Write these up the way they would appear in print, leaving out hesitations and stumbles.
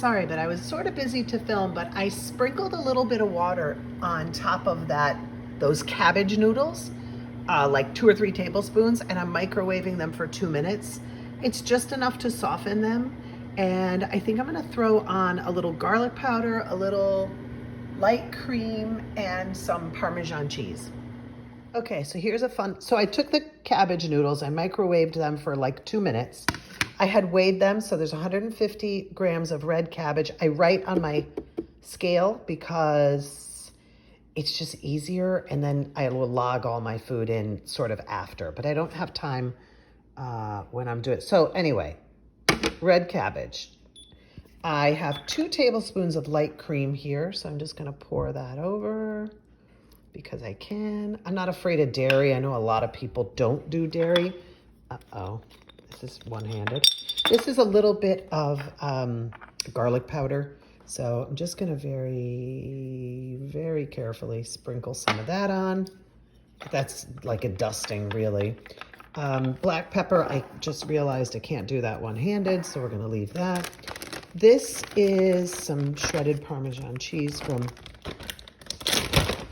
sorry, but I was sort of busy to film, but I sprinkled a little bit of water on top of those cabbage noodles, like 2 or 3 tablespoons, and I'm microwaving them for 2 minutes. It's just enough to soften them. And I think I'm gonna throw on a little garlic powder, a little light cream, and some Parmesan cheese. Okay, so here's so I took the cabbage noodles, I microwaved them for like 2 minutes. I had weighed them, so there's 150 grams of red cabbage. I write on my scale because it's just easier, and then I will log all my food in sort of after, but I don't have time when I'm doing it. So anyway, red cabbage. I have 2 tablespoons of light cream here, so I'm just gonna pour that over because I can. I'm not afraid of dairy. I know a lot of people don't do dairy. Uh-oh. This is one-handed. This is a little bit of garlic powder. So I'm just gonna very, very carefully sprinkle some of that on. That's like a dusting, really. Black pepper, I just realized I can't do that one-handed, so we're gonna leave that. This is some shredded Parmesan cheese from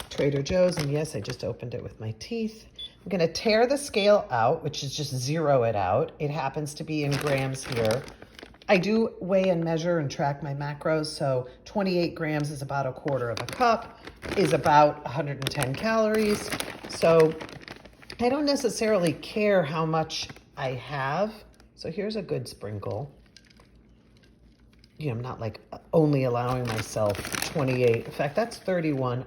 Trader Joe's, and yes, I just opened it with my teeth. I'm gonna tear the scale out, which is just zero it out. It happens to be in grams here. I do weigh and measure and track my macros, so 28 grams is about 1/4 of a cup, is about 110 calories. So I don't necessarily care how much I have. So here's a good sprinkle. You know, I'm not like only allowing myself 28. In fact, that's 31.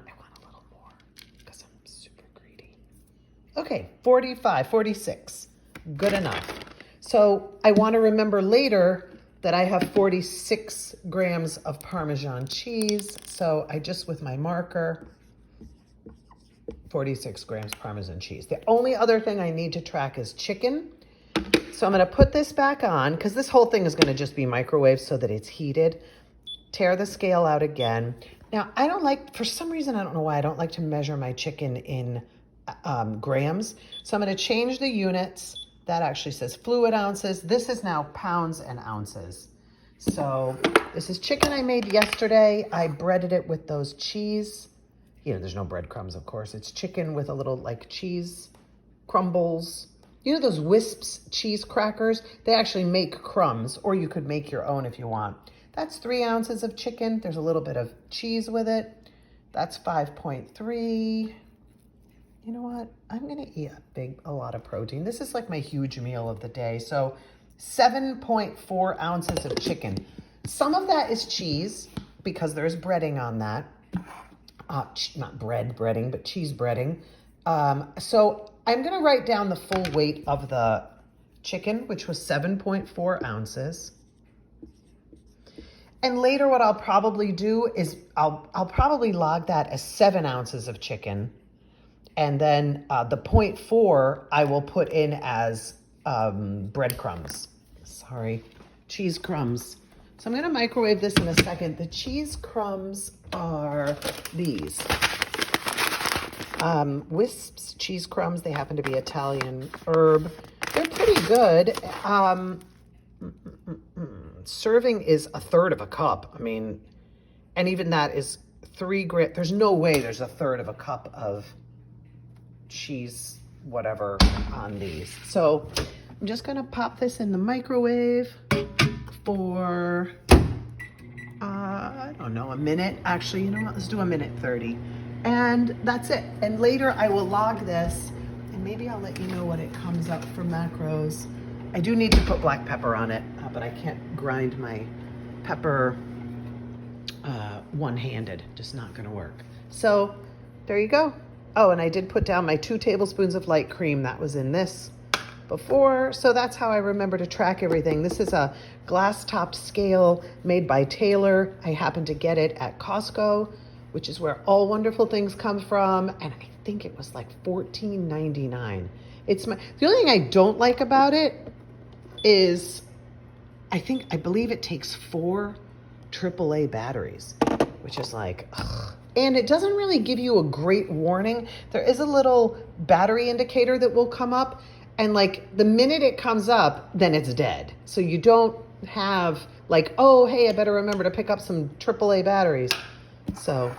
Okay, 45, 46, good enough. So I want to remember later that I have 46 grams of Parmesan cheese. So I just, with my marker, 46 grams Parmesan cheese. The only other thing I need to track is chicken. So I'm going to put this back on because this whole thing is going to just be microwaved so that it's heated. Tear the scale out again. Now, I don't like, for some reason, I don't know why, I don't like to measure my chicken in grams. So I'm going to change the units. That actually says fluid ounces. This is now pounds and ounces. So this is chicken I made yesterday. I breaded it with those cheese. You know, there's no breadcrumbs, of course. It's chicken with a little like cheese crumbles. You know those Wisps cheese crackers? They actually make crumbs, or you could make your own if you want. That's 3 ounces of chicken. There's a little bit of cheese with it. That's 5.3. You know what? I'm gonna eat a lot of protein. This is like my huge meal of the day. So 7.4 ounces of chicken. Some of that is cheese because there's breading on that. Not breading, but cheese breading. So I'm gonna write down the full weight of the chicken, which was 7.4 ounces. And later what I'll probably do is I'll probably log that as 7 ounces of chicken. And then the 0.4 I will put in as breadcrumbs. Sorry, cheese crumbs. So I'm gonna microwave this in a second. The cheese crumbs are these. Wisps cheese crumbs. They happen to be Italian herb. They're pretty good. Serving is 1/3 of a cup. I mean, and even that is 3 grams. There's no way there's 1/3 of a cup of cheese whatever on these. So I'm just gonna pop this in the microwave for I don't know, a minute. Actually, you know what, let's do 1:30, and that's it. And later I will log this, and maybe I'll let you know what it comes up for macros. I do need to put black pepper on it, but I can't grind my pepper one-handed. Just not gonna work. So there you go. Oh, and I did put down my 2 tablespoons of light cream. That was in this before. So that's how I remember to track everything. This is a glass-topped scale made by Taylor. I happen to get it at Costco, which is where all wonderful things come from. And I think it was like $14.99. The only thing I don't like about it is I believe it takes 4 AAA batteries, which is like, ugh. And it doesn't really give you a great warning. There is a little battery indicator that will come up, and like the minute it comes up, then it's dead. So you don't have like, oh, hey, I better remember to pick up some AAA batteries. So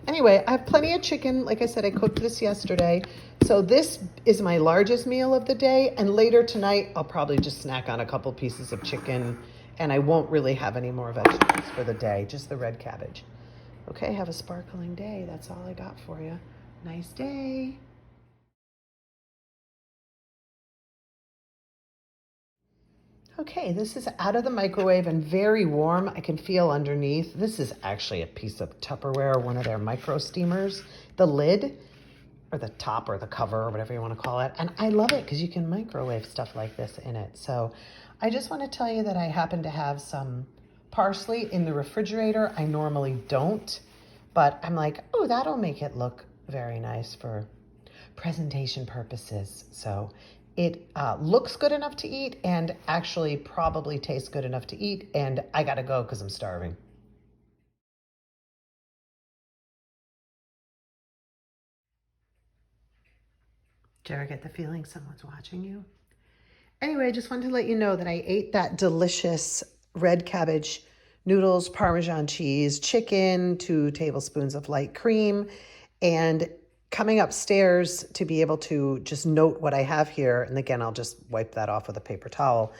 anyway, I have plenty of chicken. Like I said, I cooked this yesterday. So this is my largest meal of the day. And later tonight, I'll probably just snack on a couple pieces of chicken. And I won't really have any more vegetables for the day, just the red cabbage. Okay, have a sparkling day. That's all I got for you. Nice day. Okay, this is out of the microwave and very warm. I can feel underneath. This is actually a piece of Tupperware, one of their micro steamers. The lid, or the top, or the cover, or whatever you want to call it. And I love it because you can microwave stuff like this in it. So I just want to tell you that I happen to have some parsley in the refrigerator. I normally don't, but I'm like, oh, that'll make it look very nice for presentation purposes. So it looks good enough to eat and actually probably tastes good enough to eat. And I got to go because I'm starving. Do you ever get the feeling someone's watching you? Anyway, I just wanted to let you know that I ate that delicious red cabbage noodles, Parmesan cheese, chicken, 2 tablespoons of light cream, and coming upstairs to be able to just note what I have here. And again, I'll just wipe that off with a paper towel.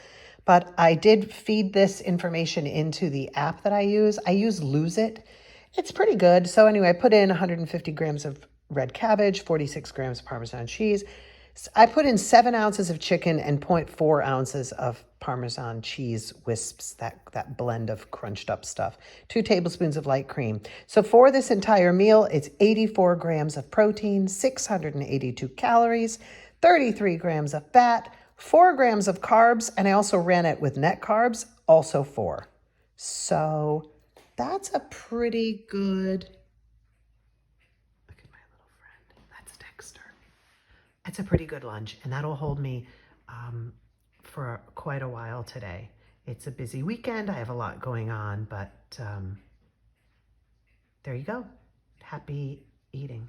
But I did feed this information into the app that I use. I use Lose It. It's pretty good. So anyway, I put in 150 grams of red cabbage, 46 grams of Parmesan cheese. I put in 7 ounces of chicken and 0.4 ounces of Parmesan cheese wisps, that blend of crunched up stuff, 2 tablespoons of light cream. So for this entire meal, it's 84 grams of protein, 682 calories, 33 grams of fat, 4 grams of carbs, and I also ran it with net carbs, also 4. So that's a pretty good... It's a pretty good lunch, and that'll hold me for quite a while today. It's a busy weekend. I have a lot going on, but there you go. Happy eating.